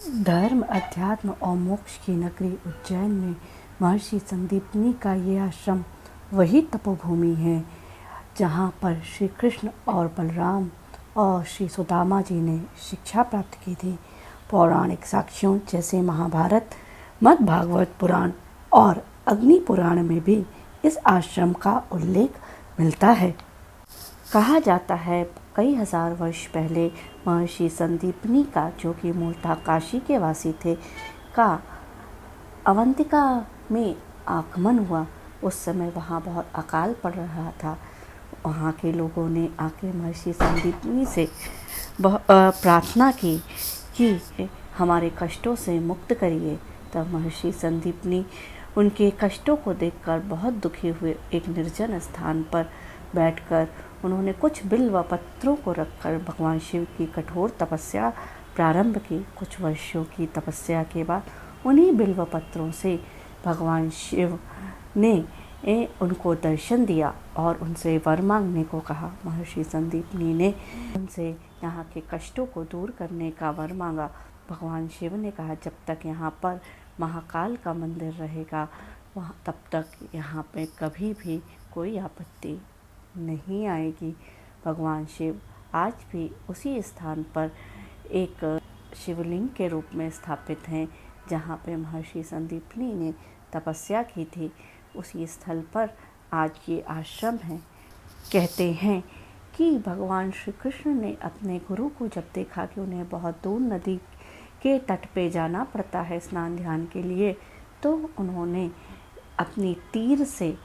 धर्म, अध्यात्म और मोक्ष की नगरी उज्जैन में महर्षि संदीपनी का ये आश्रम वही तपोभूमि है जहाँ पर श्री कृष्ण और बलराम और श्री सुदामा जी ने शिक्षा प्राप्त की थी। पौराणिक साक्ष्यों जैसे महाभारत, मद्भागवत पुराण और अग्नि पुराण में भी इस आश्रम का उल्लेख मिलता है। कहा जाता है कई हजार वर्ष पहले महर्षि संदीपनी का, जो कि मूलतः काशी के वासी थे, का अवंतिका में आगमन हुआ। उस समय वहाँ बहुत अकाल पड़ रहा था। वहाँ के लोगों ने आके महर्षि संदीपनी से प्रार्थना की कि हमारे कष्टों से मुक्त करिए। तब महर्षि संदीपनी उनके कष्टों को देखकर बहुत दुखी हुए। एक निर्जन स्थान पर बैठकर उन्होंने कुछ बिल्व पत्रों को रखकर भगवान शिव की कठोर तपस्या प्रारंभ की। कुछ वर्षों की तपस्या के बाद उन्हीं बिल्व पत्रों से भगवान शिव ने उनको दर्शन दिया और उनसे वर मांगने को कहा। महर्षि संदीपनी ने उनसे यहाँ के कष्टों को दूर करने का वर मांगा। भगवान शिव ने कहा, जब तक यहाँ पर महाकाल का मंदिर रहेगा वहाँ तब तक यहाँ पे कभी भी कोई आपत्ति नहीं आएगी। भगवान शिव आज भी उसी स्थान पर एक शिवलिंग के रूप में स्थापित हैं जहाँ पे महर्षि संदीपनी ने तपस्या की थी। उसी स्थल पर आज ये आश्रम है। कहते हैं कि भगवान श्री कृष्ण ने अपने गुरु को जब देखा कि उन्हें बहुत दूर नदी के तट पे जाना पड़ता है स्नान ध्यान के लिए, तो उन्होंने अपनी तीर से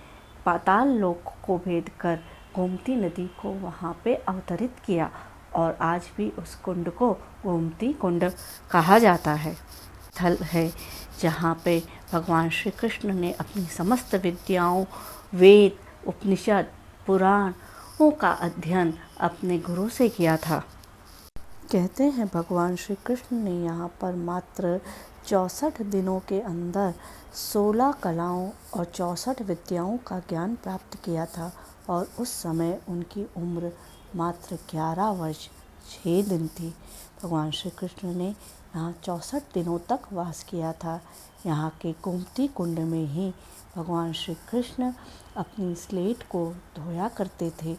पाताल लोक को भेद कर गोमती नदी को वहाँ पे अवतरित किया और आज भी उस कुंड को गोमती कुंड कहा जाता है। स्थल है जहाँ पे भगवान श्री कृष्ण ने अपनी समस्त विद्याओं, वेद, उपनिषद, पुराणों का अध्ययन अपने गुरु से किया था। कहते हैं भगवान श्री कृष्ण ने यहाँ पर मात्र 64 दिनों के अंदर 16 कलाओं और 64 विद्याओं का ज्ञान प्राप्त किया था और उस समय उनकी उम्र मात्र 11 वर्ष 6 दिन थी। भगवान श्री कृष्ण ने यहाँ 64 दिनों तक वास किया था। यहाँ के गोमती कुंड में ही भगवान श्री कृष्ण अपनी स्लेट को धोया करते थे।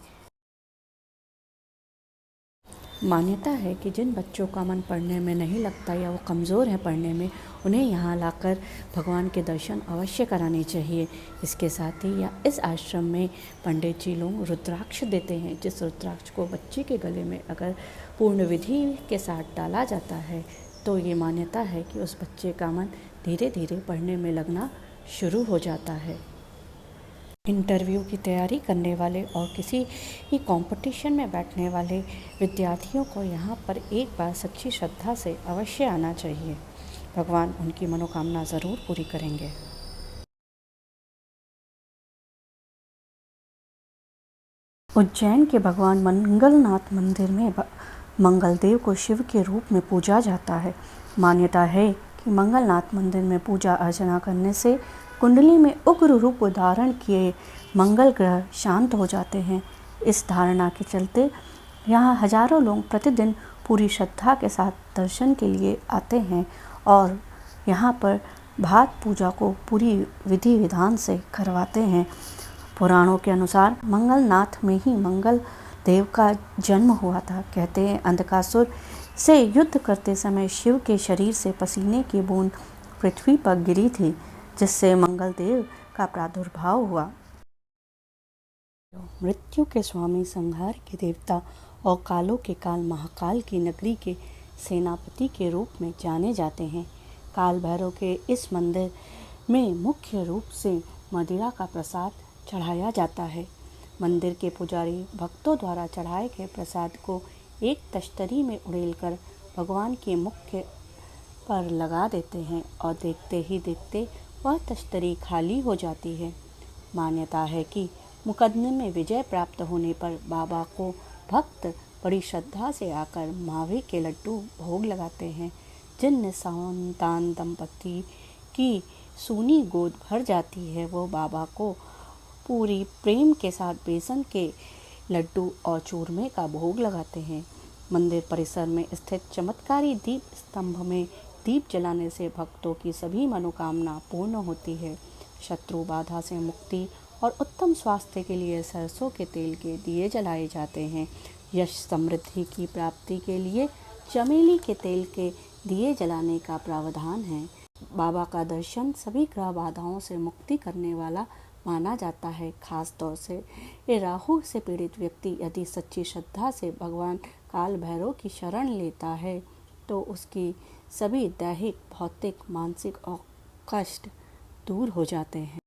मान्यता है कि जिन बच्चों का मन पढ़ने में नहीं लगता या वो कमज़ोर हैं पढ़ने में, उन्हें यहाँ लाकर भगवान के दर्शन अवश्य कराने चाहिए। इसके साथ ही या इस आश्रम में पंडित जी लोग रुद्राक्ष देते हैं, जिस रुद्राक्ष को बच्चे के गले में अगर पूर्ण विधि के साथ डाला जाता है तो ये मान्यता है कि उस बच्चे का मन धीरे धीरे पढ़ने में लगना शुरू हो जाता है। इंटरव्यू की तैयारी करने वाले और किसी ही कंपटीशन में बैठने वाले विद्यार्थियों को यहाँ पर एक बार सच्ची श्रद्धा से अवश्य आना चाहिए। भगवान उनकी मनोकामना ज़रूर पूरी करेंगे। उज्जैन के भगवान मंगलनाथ मंदिर में मंगलदेव को शिव के रूप में पूजा जाता है। मान्यता है कि मंगलनाथ मंदिर में पूजा अर्चना करने से कुंडली में उग्र रूप धारण किए मंगल ग्रह शांत हो जाते हैं। इस धारणा के चलते यहाँ हजारों लोग प्रतिदिन पूरी श्रद्धा के साथ दर्शन के लिए आते हैं और यहाँ पर भात पूजा को पूरी विधि विधान से करवाते हैं। पुराणों के अनुसार मंगलनाथ में ही मंगल देव का जन्म हुआ था। कहते हैं अंधकासुर से युद्ध करते समय शिव के शरीर से पसीने की बूंद पृथ्वी पर गिरी थी, जिससे मंगलदेव का प्रादुर्भाव हुआ। मृत्यु के स्वामी, संहार के देवता और कालों के काल महाकाल की नगरी के सेनापति के रूप में जाने जाते हैं। काल भैरव के इस मंदिर में मुख्य रूप से मदिरा का प्रसाद चढ़ाया जाता है। मंदिर के पुजारी भक्तों द्वारा चढ़ाए गए प्रसाद को एक तश्तरी में उड़ेलकर भगवान के मुख्य पर लगा देते हैं और देखते ही देखते वह तश्तरी खाली हो जाती है। मान्यता है कि मुकदमे में विजय प्राप्त होने पर बाबा को भक्त बड़ी श्रद्धा से आकर मावे के लड्डू भोग लगाते हैं। जिन निसंतान दंपति की सूनी गोद भर जाती है वो बाबा को पूरी प्रेम के साथ बेसन के लड्डू और चूरमे का भोग लगाते हैं। मंदिर परिसर में स्थित चमत्कारी दीप स्तंभ में दीप जलाने से भक्तों की सभी मनोकामना पूर्ण होती है। शत्रु बाधा से मुक्ति और उत्तम स्वास्थ्य के लिए सरसों के तेल के दिए जलाए जाते हैं। यश समृद्धि की प्राप्ति के लिए चमेली के तेल के दिए जलाने का प्रावधान है। बाबा का दर्शन सभी ग्रह बाधाओं से मुक्ति करने वाला माना जाता है। खास तौर से ये राहु से पीड़ित व्यक्ति यदि सच्ची श्रद्धा से भगवान काल भैरव की शरण लेता है तो उसकी सभी दैहिक, भौतिक, मानसिक और कष्ट दूर हो जाते हैं।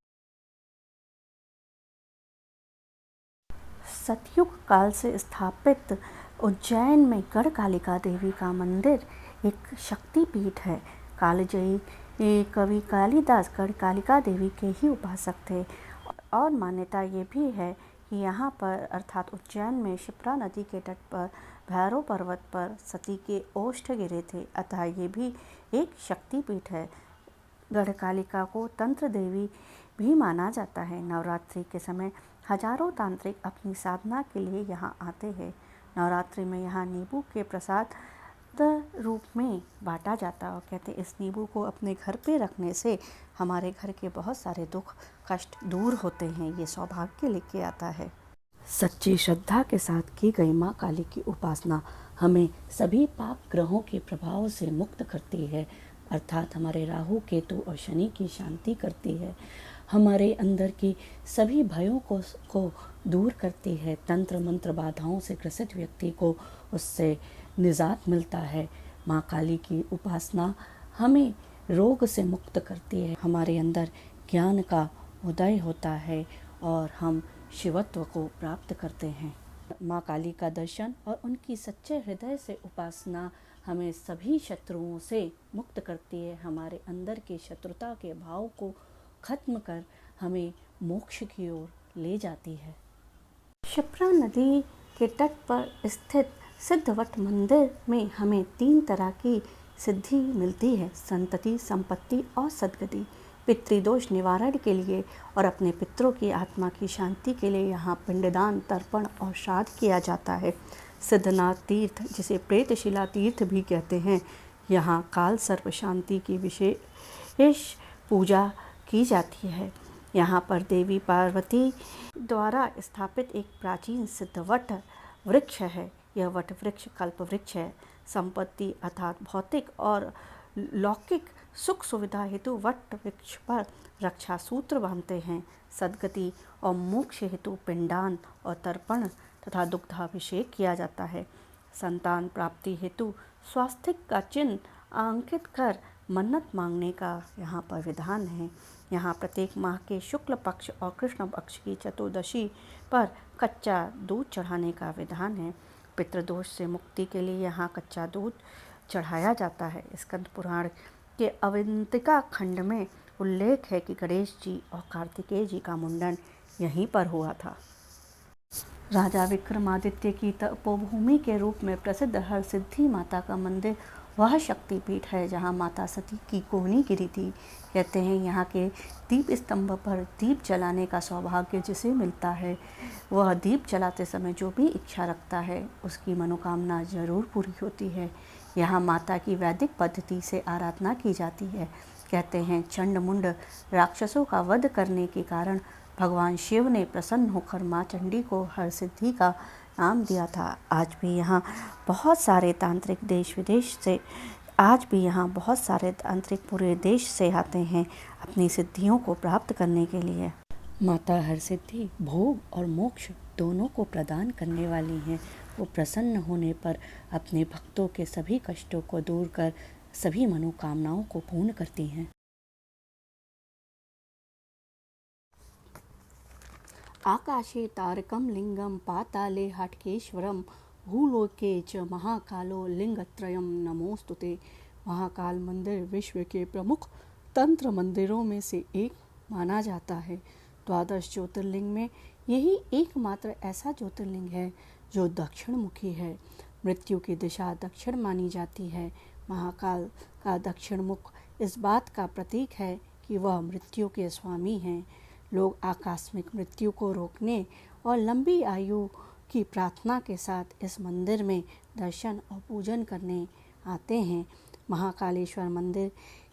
सतयुग काल से स्थापित उज्जैन में गढ़ कालिका देवी का मंदिर एक शक्तिपीठ है। कालजयी कवि कालिदास गढ़ कालिका देवी के ही उपासक थे और मान्यता ये भी है कि यहाँ पर अर्थात उज्जैन में शिप्रा नदी के तट पर भैरव पर्वत पर सती के ओष्ठ गिरे थे, अतः ये भी एक शक्तिपीठ है। गढ़ कालिका को तंत्र देवी भी माना जाता है। नवरात्रि के समय हजारों तांत्रिक अपनी साधना के लिए यहाँ आते हैं। नवरात्रि में यहाँ नींबू के प्रसाद रूप में बांटा जाता है और कहते हैं इस नींबू को अपने घर पे रखने से हमारे घर के बहुत सारे दुख कष्ट दूर होते हैं, ये सौभाग्य लेके आता है। सच्ची श्रद्धा के साथ की गई माँ काली की उपासना हमें सभी पाप ग्रहों के प्रभाव से मुक्त करती है, अर्थात हमारे राहु, केतु और शनि की शांति करती है, हमारे अंदर की सभी भयों को दूर करती है। तंत्र मंत्र बाधाओं से ग्रसित व्यक्ति को उससे निजात मिलता है। माँ काली की उपासना हमें रोग से मुक्त करती है, हमारे अंदर ज्ञान का उदय होता है और हम शिवत्व को प्राप्त करते हैं। माँ काली का दर्शन और उनकी सच्चे हृदय से उपासना हमें सभी शत्रुओं से मुक्त करती है, हमारे अंदर के शत्रुता के भाव को खत्म कर हमें मोक्ष की ओर ले जाती है। शिप्रा नदी के तट पर स्थित सिद्धवट मंदिर में हमें 3 तरह की सिद्धि मिलती है, संतति, संपत्ति और सद्गति। पितृदोष निवारण के लिए और अपने पितरों की आत्मा की शांति के लिए यहाँ पिंडदान, तर्पण और श्राद्ध किया जाता है। सिद्धनाथ तीर्थ, जिसे प्रेतशिला तीर्थ भी कहते हैं, यहाँ काल सर्प शांति की विशेष पूजा की जाती है। यहाँ पर देवी पार्वती द्वारा स्थापित एक प्राचीन सिद्धवट वृक्ष है। यह वट वृक्ष कल्प वृक्ष है। संपत्ति अर्थात भौतिक और लौकिक सुख सुविधा हेतु वट वृक्ष पर रक्षा सूत्र बांधते हैं। सद्गति और मोक्ष हेतु पिंडान और तर्पण तथा दुग्धाभिषेक किया जाता है। संतान प्राप्ति हेतु स्वास्तिक का चिन्ह अंकित कर मन्नत मांगने का यहाँ पर विधान है। यहाँ प्रत्येक माह के शुक्ल पक्ष और कृष्ण पक्ष की चतुर्दशी पर कच्चा दूध चढ़ाने का विधान है। पितृदोष से मुक्ति के लिए यहाँ कच्चा दूध चढ़ाया जाता है। स्कंद पुराण के अवंतिका खंड में उल्लेख है कि गणेश जी और कार्तिकेय जी का मुंडन यहीं पर हुआ था। राजा विक्रमादित्य की तपोभूमि के रूप में प्रसिद्ध हरसिद्धि माता का मंदिर वह शक्तिपीठ है जहाँ माता सती की कोहनी गिरी थी। कहते हैं यहाँ के दीप स्तंभ पर दीप जलाने का सौभाग्य जिसे मिलता है, वह दीप जलाते समय जो भी इच्छा रखता है उसकी मनोकामना जरूर पूरी होती है। यहाँ माता की वैदिक पद्धति से आराधना की जाती है। कहते हैं चंड मुंड राक्षसों का वध करने के कारण भगवान शिव ने प्रसन्न होकर माँ चंडी को हरसिद्धि का नाम दिया था। आज भी यहाँ बहुत सारे तांत्रिक पूरे देश से आते हैं अपनी सिद्धियों को प्राप्त करने के लिए। माता हरसिद्धि भोग और मोक्ष दोनों को प्रदान करने वाली हैं। वो प्रसन्न होने पर अपने भक्तों के सभी कष्टों को दूर कर सभी मनोकामनाओं को पूर्ण करती हैं। आकाशे तारकं लिंगं पाताले हटकेश्वरं भूलोके च महाकालो लिंगत्रयं नमोस्तुते। महाकाल मंदिर विश्व के प्रमुख तंत्र मंदिरों में से एक माना जाता है। 12 ज्योतिर्लिंग में यही एकमात्र ऐसा ज्योतिर्लिंग है जो दक्षिण मुखी है। मृत्यु की दिशा दक्षिण मानी जाती है। महाकाल का दक्षिण मुख इस बात का प्रतीक है कि वह मृत्यु के स्वामी हैं। लोग आकस्मिक मृत्यु को रोकने और लंबी आयु की प्रार्थना के साथ इस मंदिर में दर्शन और पूजन करने आते हैं। महाकालेश्वर मंदिर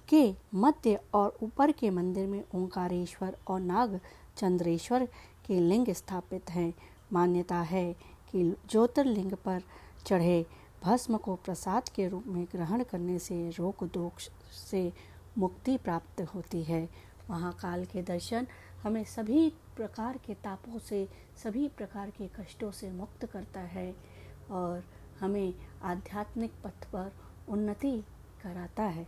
के मध्य और ऊपर के मंदिर में ओंकारेश्वर और नागचंद्रेश्वर के लिंग स्थापित हैं। मान्यता है कि ज्योतिर्लिंग पर चढ़े भस्म को प्रसाद के रूप में ग्रहण करने से रोग दोष से मुक्ति प्राप्त होती है। महाकाल के दर्शन हमें सभी प्रकार के तापों से, सभी प्रकार के कष्टों से मुक्त करता है और हमें आध्यात्मिक पथ पर उन्नति कराता है।